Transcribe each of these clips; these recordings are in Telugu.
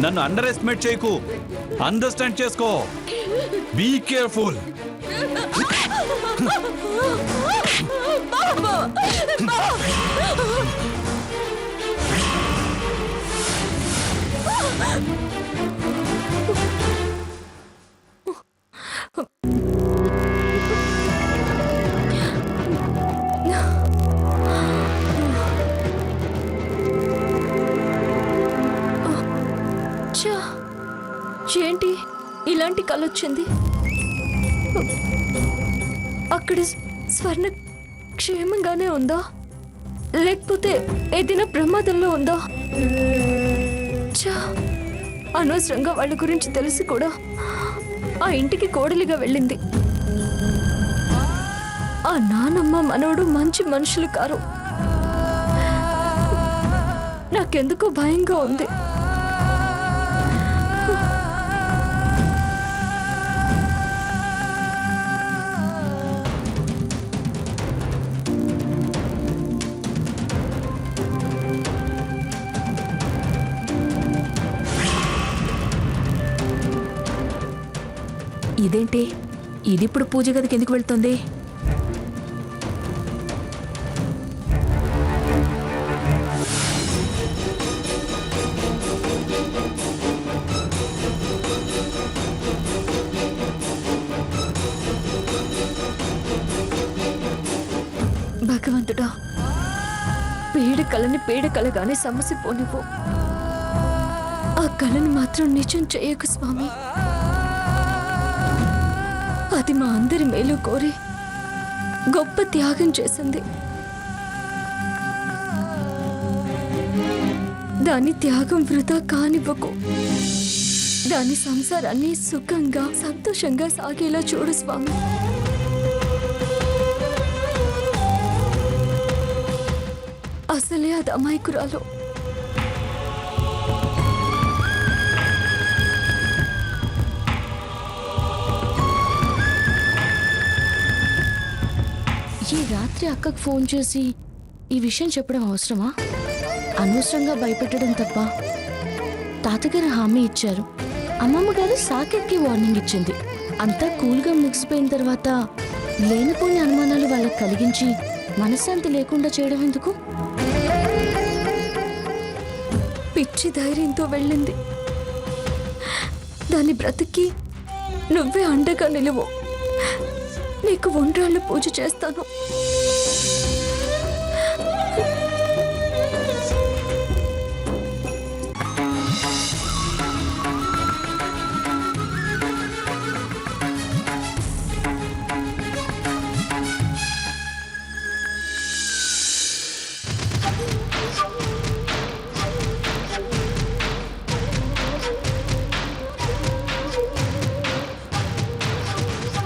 నన్ను అండర్ ఎస్టిమేట్ చేయకు, అండర్స్టాండ్ చేసుకో. Be careful. ఏంటి ఇలాంటి కలొచ్చింది? అక్కడ స్వర్ణ క్షేమంగానే ఉందా, లేకపోతే ఏదైనా ప్రమాదంలో ఉందా? అనవసరంగా వాళ్ళ గురించి తెలిసి కూడా ఆ ఇంటికి కోడలిగా వెళ్ళింది. ఆ నానమ్మ మనవడు మంచి మనుషులు కారు. నాకెందుకో భయంగా ఉంది. ఇదేంటి, ఇది ఇప్పుడు పూజ గదికి ఎందుకు వెళ్తుంది? భగవంతుడా, పీడ కలగానే సమస్య పోనివ్వు. ఆ కళని మాత్రం నిజం చేయకు స్వామి. అది మా అందరి మేలు కోరి గొప్ప త్యాగం చేసింది. దాని త్యాగం వృధా కానివ్వకు. దాని సంసారాన్ని సుఖంగా సంతోషంగా సాగేలా చూడు స్వామి. అసలే అది అమాయకురాలు. ఈ రాత్రి అక్కకు ఫోన్ చేసి ఈ విషయం చెప్పడం అవసరమా? అనవసరంగా భయపెట్టడం తప్ప. తాతగారు హామీ ఇచ్చారు, అమ్మమ్మ గారు సాకేత్కి వార్నింగ్ ఇచ్చింది. అంతా కూల్గా ముగిసిపోయిన తర్వాత లేనిపోని అనుమానాలు వాళ్ళకి కలిగించి మనశ్శాంతి లేకుండా చేయడం ఎందుకు? పిచ్చి ధైర్యంతో వెళ్ళింది. దాని బ్రతికి నువ్వే అండగా నిలువు. నీకు ఒండ్రాళ్ళు పూజ చేస్తాను.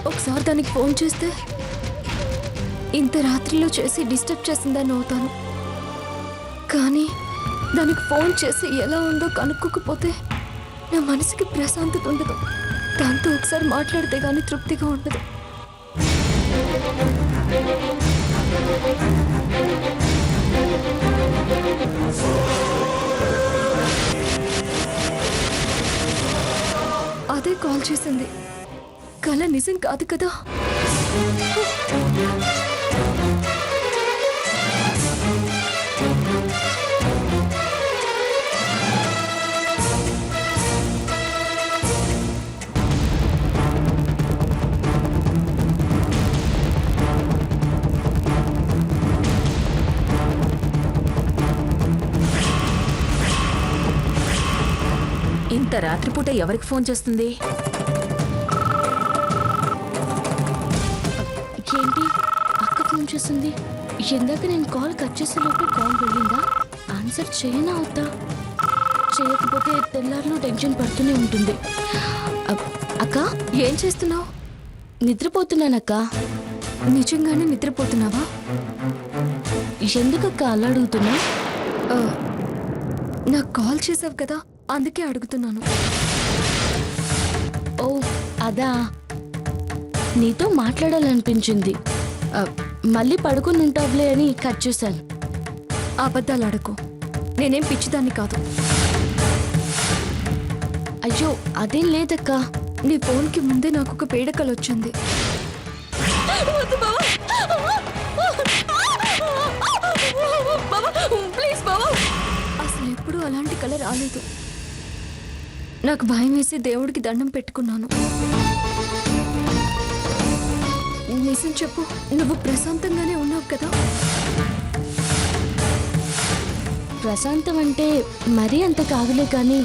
ఒకసారి దానికి ఫోన్ చేస్తే ఇంత రాత్రిలో చేసి డిస్టర్బ్ చేసిందని అవుతాను. కానీ దానికి ఫోన్ చేసి ఎలా ఉందో కనుక్కోకపోతే నా మనసుకి ప్రశాంతత ఉండదు. దాంతో ఒకసారి మాట్లాడితే గానీ తృప్తిగా ఉండదు. అదే కాల్ చేసింది. కళ నిజం కాదు కదా? ఇంత రాత్రిపూట ఎవరికి ఫోన్ చేస్తుంది? ఏంటి, అక్క ఫోన్ చేస్తుంది? ఇందాక నేను కాల్ కట్ చేసేలోపు కాల్ వెళ్ళిందా? ఆన్సర్ చేయనా అవుతా? చేయకపోతే తెల్లారిలో టెన్షన్ పడుతూనే ఉంటుంది. అక్క, ఏం చేస్తున్నావు? నిద్రపోతున్నానక్క. నిజంగానే నిద్రపోతున్నావా? ఎందుకక్క అలా అడుగుతున్నా? నాకు కాల్ చేసావు కదా, అందుకే అడుగుతున్నాను. అదా నీతో మాట్లాడాలనిపించింది. మళ్ళీ పడుకుని ఉంటావులే అని కట్ చేశాను. అబద్ధాలు అడకు. నేనేం పిచ్చిదాన్ని కాదు. అయ్యో అదేం లేదక్క. నీ ఫోన్కి ముందే నాకు ఒక పీడకలు వచ్చింది. అసలు ఎప్పుడూ అలాంటి కళ రాలేదు. నాకు భయం వేసి దేవుడికి దండం పెట్టుకున్నాను. నిజం చెప్పు, నువ్వు ప్రశాంతంగానే ఉన్నావు కదా? ప్రశాంతం అంటే మరీ అంత కాదులే కానీ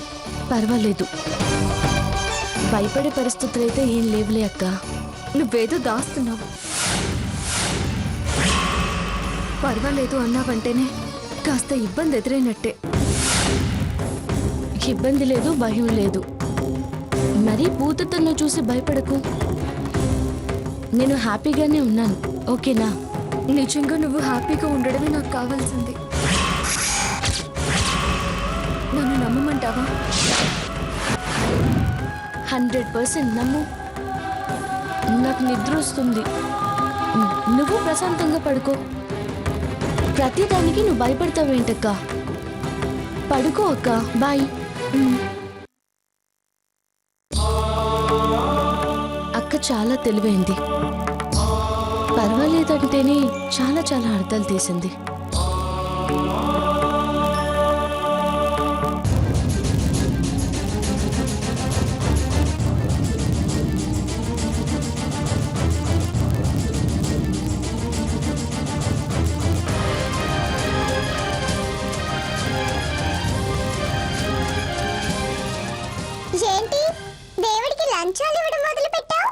పర్వాలేదు. భయపడే పరిస్థితులు అయితే ఏం లేవులే అక్క. నువ్వేదో దాస్తున్నావు. పర్వాలేదు అన్నావంటేనే కాస్త ఇబ్బంది ఎదురైనట్టే. ఇబ్బంది లేదు, భయం లేదు. మరీ భూతత్వంలో చూసి భయపడకు. నేను హ్యాపీగానే ఉన్నాను, ఓకేనా? నిజంగా నువ్వు హ్యాపీగా ఉండడమే నాకు కావాల్సింది. నన్ను నమ్మమంటావా? 100% నమ్ము. నాకు నిద్ర వస్తుంది. నువ్వు ప్రశాంతంగా పడుకో. ప్రతిదానికి నువ్వు భయపడతావేంటక్క? పడుకో అక్క. బాయ్. అక్క చాలా తెలివైంది. పర్వాలేదంటేనే చాలా చాలా అర్థాలు తీసింది. ఏంటి దేవుడికి లంచాలు ఇవ్వడం మొదలు పెట్టావు?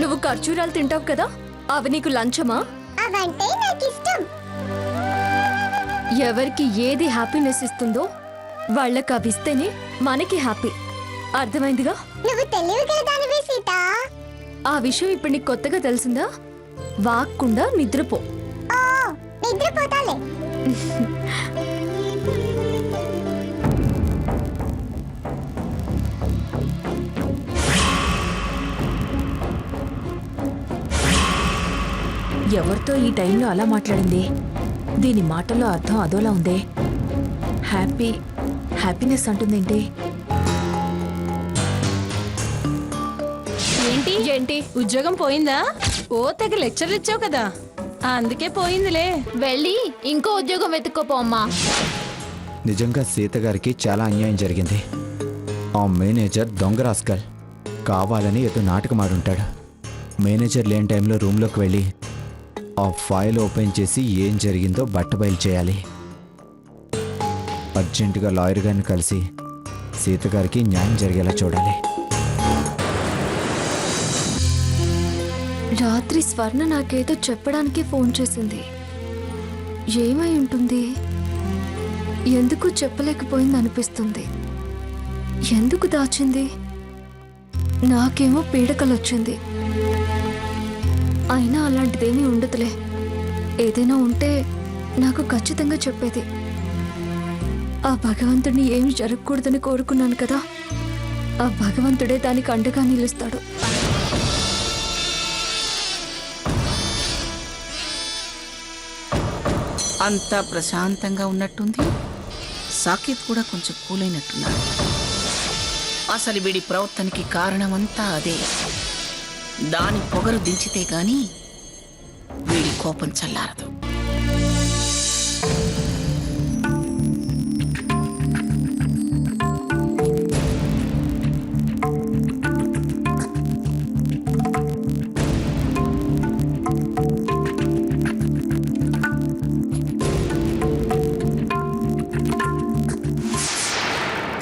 నువ్వు ఖర్జూరాలు తింటావు కదా, అవి నీకు లంచమా? అవంటే నాకు ఇష్టం. ఎవరికి ఏది హ్యాపీనెస్ ఇస్తుందో వాళ్ళకి అవి ఇస్తేనే మనకి హ్యాపీ. అర్థమైందిగా? నువ్వు తెలివిగలదానివే సీత. ఆ విషయం ఇప్పుడు నీకు కొత్తగా తెలిసిందా? వాక్కుండా నిద్రపో. ఓ, నిద్రపోతాలే. ఎవరితో ఈ టైంలో అలా మాట్లాడింది? దీని మాటల్లో అర్థం అదోలా ఉందే. హ్యాపీనెస్ అంటుందేంటి? ఏంటి ఏంటి? ఉద్యోగం పోయిందా? ఓ తెగ లెక్చర్లు ఇచ్చావు కదా, అందుకే పోయిందిలే. వెళ్ళి ఇంకో ఉద్యోగం వెతుక్కోపో అమ్మా. నిజంగా సీత గారికి చాలా అన్యాయం జరిగింది. ఆ మేనేజర్ దొంగ రాస్కల్ కావాలని ఏదో నాటకమాడుంటాడు. మేనేజర్ లేని టైంలో రూమ్లోకి వెళ్ళి ఆ ఫైల్ ఓపెన్ చేసి ఏం జరిగిందో బట్టబయలు చేయాలి. అర్జెంటుగా లాయర్ గారిని కలిసి సీత గారికి న్యాయం జరిగేలా చూడాలి. రాత్రి స్వర్ణ నాకేదో చెప్పడానికి ఫోన్ చేసింది. ఏమై ఉంటుంది? ఎందుకు చెప్పలేకపోయింది అనిపిస్తుంది. ఎందుకు దాచింది? నాకేమో పీడకలొచ్చింది. అయినా అలాంటిదేమీ ఉండదులే. ఏదైనా ఉంటే నాకు ఖచ్చితంగా చెప్పేది. ఆ భగవంతుడిని ఏమి జరగకూడదని కోరుకున్నాను కదా, ఆ భగవంతుడే దానికి అండగా నిలుస్తాడు. అంతా ప్రశాంతంగా ఉన్నట్టుంది. సాకేత్ కూడా కొంచెం కూలైనట్టున్నాడు. అసలు వీడి ప్రవర్తనకి కారణమంతా అదే. దాని పొగరు దించితే గాని వీడి కోపం చల్లారదు.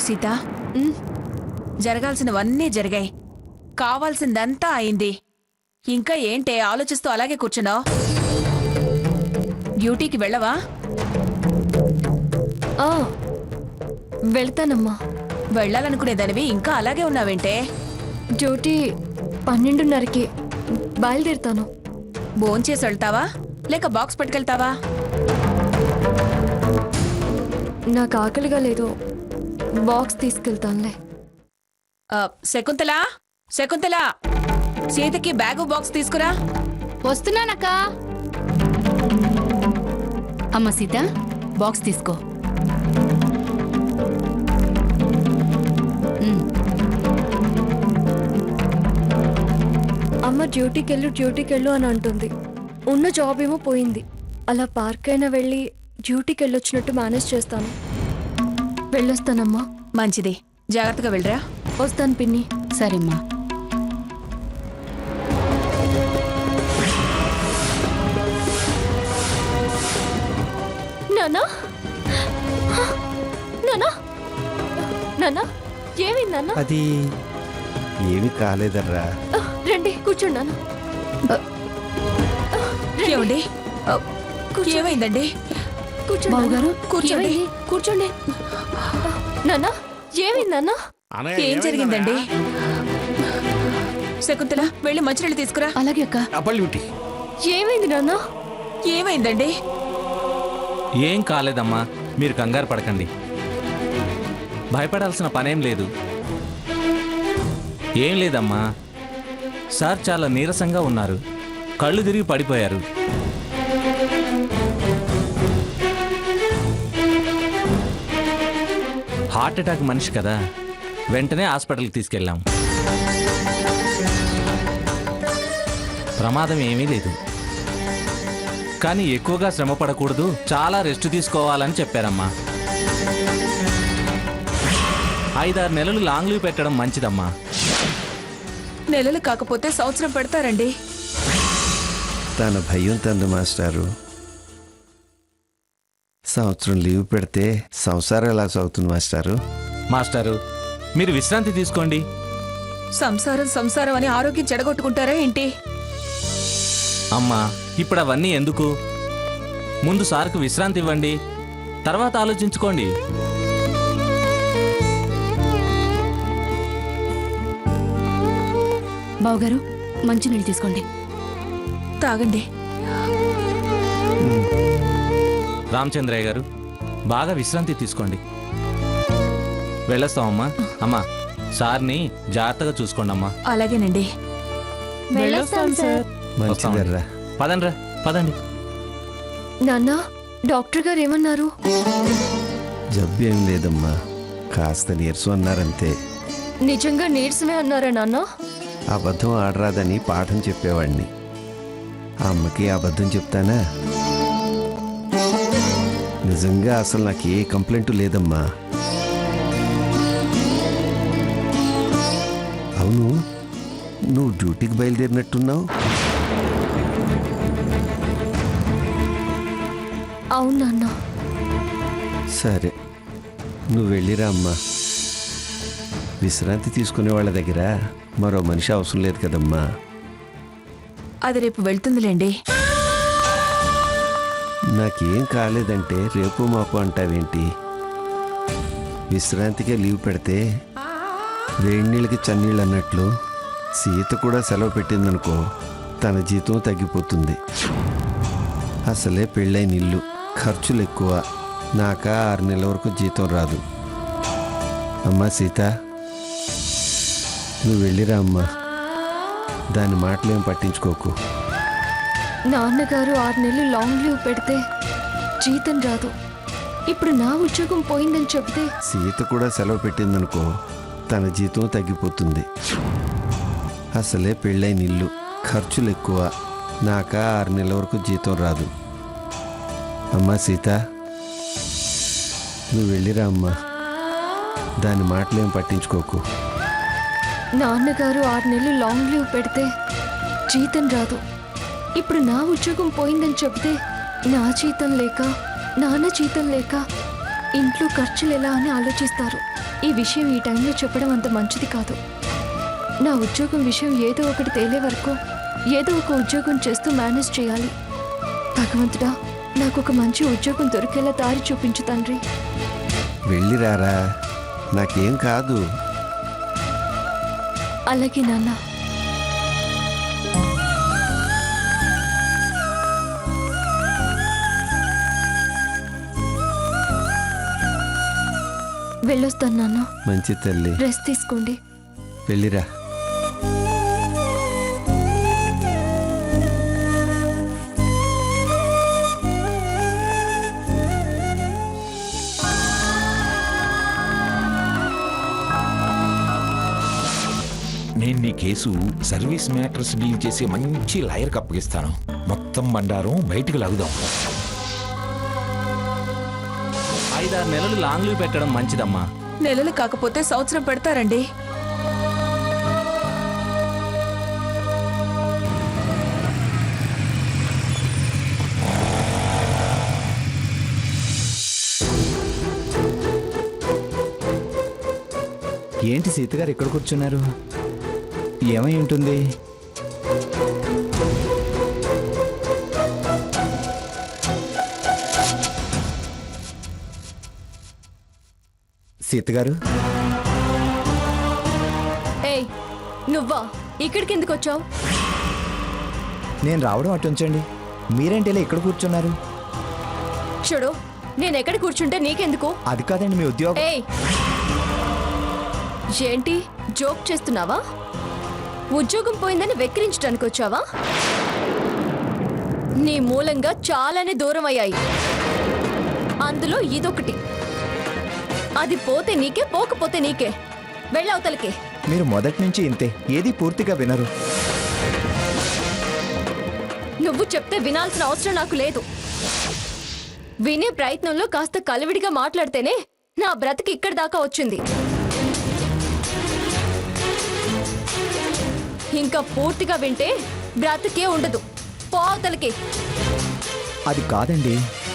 సీత, జరగాల్సినవన్నీ జరిగాయి. కావాల్సిందంతా అయింది. ఇంకా ఏంటే ఆలోచిస్తూ అలాగే కూర్చున్నావు? డ్యూటీకి వెళ్ళవా? వెళ్తానమ్మా. వెళ్ళాలనుకునేదానివి ఇంకా అలాగే ఉన్నావేంటే? డ్యూటీ 12:30కి బయలుదేరుతాను. భోంచేసి వెళ్తావా లేక బాక్స్ పట్టుకెళ్తావా? నాకు ఆకలిగా లేదు, బాక్స్ తీసుకెళ్తానులే. శకుంతల శకుంతల సీతకి బ్యాగు బాక్స్ తీసుకురా. వస్తున్నానక్క. అమ్మ సీత, బాక్స్ తీసుకో. అమ్మ డ్యూటీకి వెళ్ళు అని అంటుంది. ఉన్న జాబ్ ఏమో పోయింది. అలా పార్క్ అయినా వెళ్ళి డ్యూటీకి వెళ్ళొచ్చినట్టు మేనేజ్ చేస్తాను. వెళ్ళొస్తానమ్మా. మంచిది, జాగ్రత్తగా వెళ్ళరా. వస్తాను పిన్ని. సరేమ్మా. నానా నానా నానా ఏమైంది నాన్న? అది ఏమి కాలేదర్రా. రండి కూర్చోండి నాన్న. ఏమండి ఏమైందండి? కూర్చోండి బావగారు, కూర్చోండి. ఏమైంది? కూర్చోండి. నాన్న ఏమైంది నాన్న? ఏం జరిగిందండి? శకుంతల వెళ్ళి మంచినీళ్ళు తీసుకురా. అలాగే అక్క. అప్పల్యూటి ఏమైంది నాన్న? ఏమైందండి? ఏం కాలేదమ్మా, మీరు కంగారు పడకండి. భయపడాల్సిన పనేం లేదు. ఏం లేదమ్మా, సార్ చాలా నీరసంగా ఉన్నారు. కళ్ళు తిరిగి పడిపోయారు. హార్ట్ అటాక్ మనిషి కదా, వెంటనే హాస్పిటల్కి తీసుకెళ్ళాం. ప్రమాదం ఏమీ లేదు, కానీ ఎక్కువగా శ్రమ పడకూడదు, చాలా రెస్ట్ తీసుకోవాలని చెప్పారమ్మా. 5-6 నెలలు లాంగ్ లీవ్ పెట్టడం మంచిదమ్మా. నెలలు కాకపోతే సంవత్సరం పెడతారండి. తన భయం తందు మాస్టారు. సంవత్సరం లీవ్ పెడితే సంసారం ఎలా సాగుతుంది మాస్టారు? మాస్టారు, మీరు విశ్రాంతి తీసుకోండి. సంసారం అని ఆరోగ్యం చెడగొట్టుకుంటారా ఏంటి? అమ్మా, ఇప్పుడు అవన్నీ ఎందుకు? ముందు సార్కు విశ్రాంతి ఇవ్వండి, తర్వాత ఆలోచించుకోండి. బావగారు, మంచినీళ్ళు తీసుకోండి. తాగండి. రామచంద్రయ్య గారు, బాగా విశ్రాంతి తీసుకోండి. వెళ్ళొస్తామమ్మా. అమ్మా, సార్ని జాగ్రత్తగా చూసుకోండి అమ్మా. అలాగేనండి. వెళ్ళొస్తాం సార్. మంచిదర్రా. పదండ్రా, పదండి. నాన్న డాక్టర్ గారు ఏమన్నారు? జబ్బు ఏం లేదమ్మా, కాస్త నీరసం అన్నారంతే. నిజంగా నీరసమే అన్నారా నాన్న? అబద్ధం ఆడరాదని పాఠం చెప్పేవాడిని. అమ్మకి అబద్ధం చెప్తానా? నిజంగా అసలు నాకు ఏ కంప్లైంట్ లేదమ్మా. అవును, నువ్వు డ్యూటీకి బయలుదేరినట్టున్నావు. అవును నాన్న. సరే, నువ్వు వెళ్ళిరా అమ్మా. విశ్రాంతి తీసుకునే వాళ్ళ దగ్గర మరో మనిషి అవసరం లేదు కదమ్మా. అది రేపు వెళ్తుందిలేండి. నాకేం కాలేదంటే రేపు మాపు అంటావేంటి? విశ్రాంతికే లీవ్ పెడితే వేడి నీళ్ళకి చన్నీళ్ళు అన్నట్లు సీత కూడా సెలవు పెట్టిందనుకో, తన జీతం తగ్గిపోతుంది. అసలే పెళ్ళైన ఇల్లు, ఖర్చులు ఎక్కువ. నాకా 6 నెలల వరకు జీతం రాదు. అమ్మా సీత, నువ్వు వెళ్ళిరా అమ్మా. దాని మాటలేం పట్టించుకోకు. నాన్నగారు 6 నెలలు లాంగ్ లీవ్ పెడితే జీతం రాదు. ఇప్పుడు నా ఉద్యోగం పోయిందని చెప్తే సీత కూడా సెలవు పెట్టిందనుకో, తన జీతం తగ్గిపోతుంది. అసలే పెళ్ళైన ఇల్లు, ఖర్చులు ఎక్కువ. నాకా 6 నెలల వరకు జీతం రాదు. అమ్మా సీత, నువ్వు వెళ్ళిరా అమ్మా. దాని మాటలేం పట్టించుకోకు. నాన్నగారు 6 నెలలు లాంగ్ లీవ్ పెడితే జీతం రాదు. ఇప్పుడు నా ఉద్యోగం పోయిందని చెప్తే నా జీతం లేక, నాన్న జీతం లేక ఇంట్లో ఖర్చులు ఎలా అని ఆలోచిస్తారు. ఈ విషయం ఈ టైంలో చెప్పడం అంత మంచిది కాదు. నా ఉద్యోగం విషయం ఏదో ఒకటి తేలే వరకు ఏదో ఒక ఉద్యోగం చేస్తూ మేనేజ్ చేయాలి. భగవంతుడా, నాకు ఒక మంచి ఉద్యోగం దొరికేలా దారి చూపించు తండ్రి. వెళ్ళిరారా, నాకేం కాదు. అలాగే నాన్న. వెళ్ళొస్తాను నాన్న. మంచి తల్లి. రెస్ట్ తీసుకోండి. వెళ్ళిరా. నేను నీ కేసు సర్వీస్ మ్యాటర్స్ డీల్ చేసే మంచి లాయర్కి అప్పగిస్తాను. మొత్తం బండారం బయటికి లాగుదాం. 5-6 నెలలు లాంగ్ లీవ్ పెట్టడం మంచిదమ్మా. నెలలు కాకపోతే సంవత్సరం పెడతారండి. ఏంటి సీత గారు ఇక్కడ కూర్చున్నారు? ఏమై ఉంటుంది? సీత గారు, ఏయ్ నువ్వా ఇక్కడికి ఎందుకు వచ్చావు? నేను రావడం అటు ఉంచండి. మీరేంటి ఇలా ఇక్కడ కూర్చున్నారు? చూడు, నేను ఎక్కడ కూర్చుంటే నీకెందుకు? అది కాదండి మీ ఉద్యోగం. ఏయ్ ఏంటి జోక్ చేస్తున్నావా? ఉద్యోగం పోయిందని వెక్కిరించడానికి వచ్చావా? నీ మూలంగా చాలానే దూరం అయ్యాయి. అందులో ఇదొకటి. అది పోతే నీకే, పోకపోతే నీకే. వెళ్ళవతలకి. మీరు మొదటి నుంచి ఇంతే, ఏది పూర్తిగా వినరు. నువ్వు చెప్తే వినాల్సిన అవసరం నాకు లేదు. వినే ప్రయత్నంలో కాస్త కలివిడిగా మాట్లాడితేనే నా బ్రతికి ఇక్కడి దాకా వచ్చింది. ఇంకా పూర్తిగా వింటే బ్రతికే ఉండదు. పోవతలకి. అది కాదండి.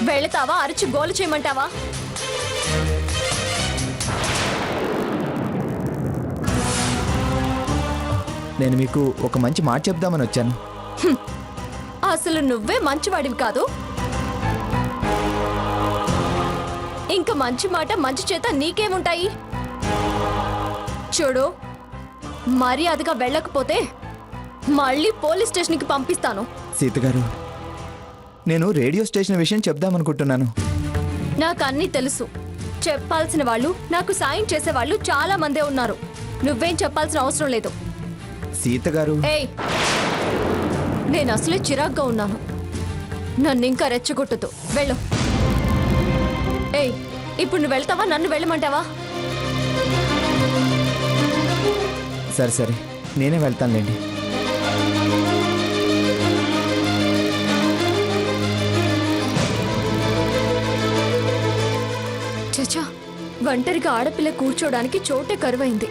వెళతావా? అరిచి గోలు చేయమంటావా? నేను మీకు ఒక మంచి మాట చెప్దామని వచ్చాను. అసలు నువ్వే మంచివాడివి కాదు. ఇంకా మంచి మాట మంచి చేత నీకేముంటాయి? చూడు, మర్యాదగా వెళ్ళకపోతే మళ్ళీ పోలీస్ స్టేషన్కి పంపిస్తాను. సీత గారు, నేను రేడియో స్టేషన్ విషయం చెప్దామనుకుంటున్నాను. నాకు అన్నీ తెలుసు. చెప్పాల్సిన వాళ్ళు, నాకు సాయం చేసేవాళ్ళు చాలా మందే ఉన్నారు. నువ్వేం చెప్పాల్సిన అవసరం లేదు. సీత గారు, ఏయ్ నేను అసలే చిరాగ్గా ఉన్నాను. నన్ను ఇంకా రెచ్చగొట్టదు. వెళ్ళు. ఏయ్ ఇప్పుడు నువ్వు వెళ్తావా? నన్ను వెళ్ళమంటావా? సరే సరే, నేనే వెళ్తానులేండి. చచా, ఒంటరిగా ఆడపిల్ల కూర్చోడానికి చోటే కరువైంది.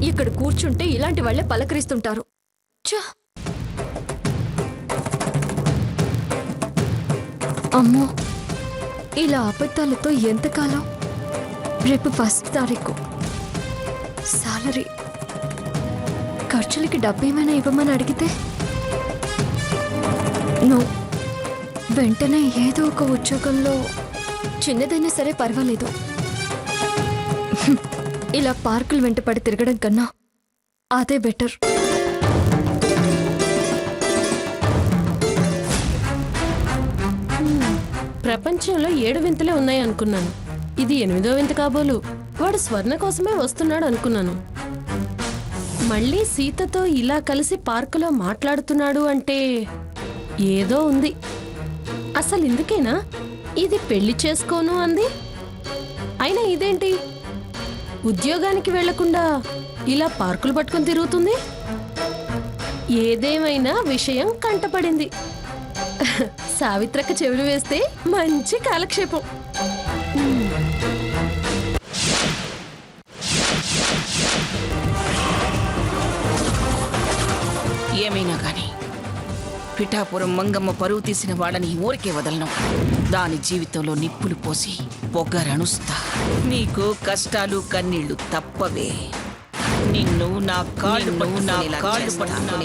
ఇక్కడ కూర్చుంటే ఇలాంటి వాళ్ళే పలకరిస్తుంటారు. ఛ! అమ్మో, ఇలా అబద్ధాలతో ఎంతకాలం? రేపు 1 తారీఖు సాలరీ. ఖర్చులకి డబ్బు ఏమైనా ఇవ్వమని అడిగితే నో. వెంటనే ఏదో ఒక ఉద్యోగంలో చిన్నదైనా సరే పర్వాలేదు. ఇలా పార్కులు వెంట పడి తిరగడం కన్నా అదే బెటర్. ప్రపంచంలో 7 వింతలే ఉన్నాయి అనుకున్నాను. ఇది 8వ వింత కాబోలు. వాడు స్వర్ణ కోసమే వస్తున్నాడు అనుకున్నాను. మళ్ళీ సీతతో ఇలా కలిసి పార్కులో మాట్లాడుతున్నాడు అంటే ఏదో ఉంది. అసలు ఇందుకేనా ఇది పెళ్లి చేసుకోను అంది? అయినా ఇదేంటి, ఉద్యోగానికి వెళ్లకుండా ఇలా పార్కులు పట్టుకొని తిరుగుతుంది? ఏదేమైనా విషయం కంటపడింది. సావిత్రక్క చెవులు వేస్తే మంచి కాలక్షేపం. ఏమైనా కానీ పిఠాపురం మంగమ్మ పరువు తీసిన వాడని ఊరికే వదలను. దాని జీవితంలో నిప్పులు పోసి పొగరనుస్తా. నీకు కష్టాలు కన్నీళ్లు తప్పవే. నిన్ను నా కాళ్ళు పట్టుకునేలా చేస్తాను.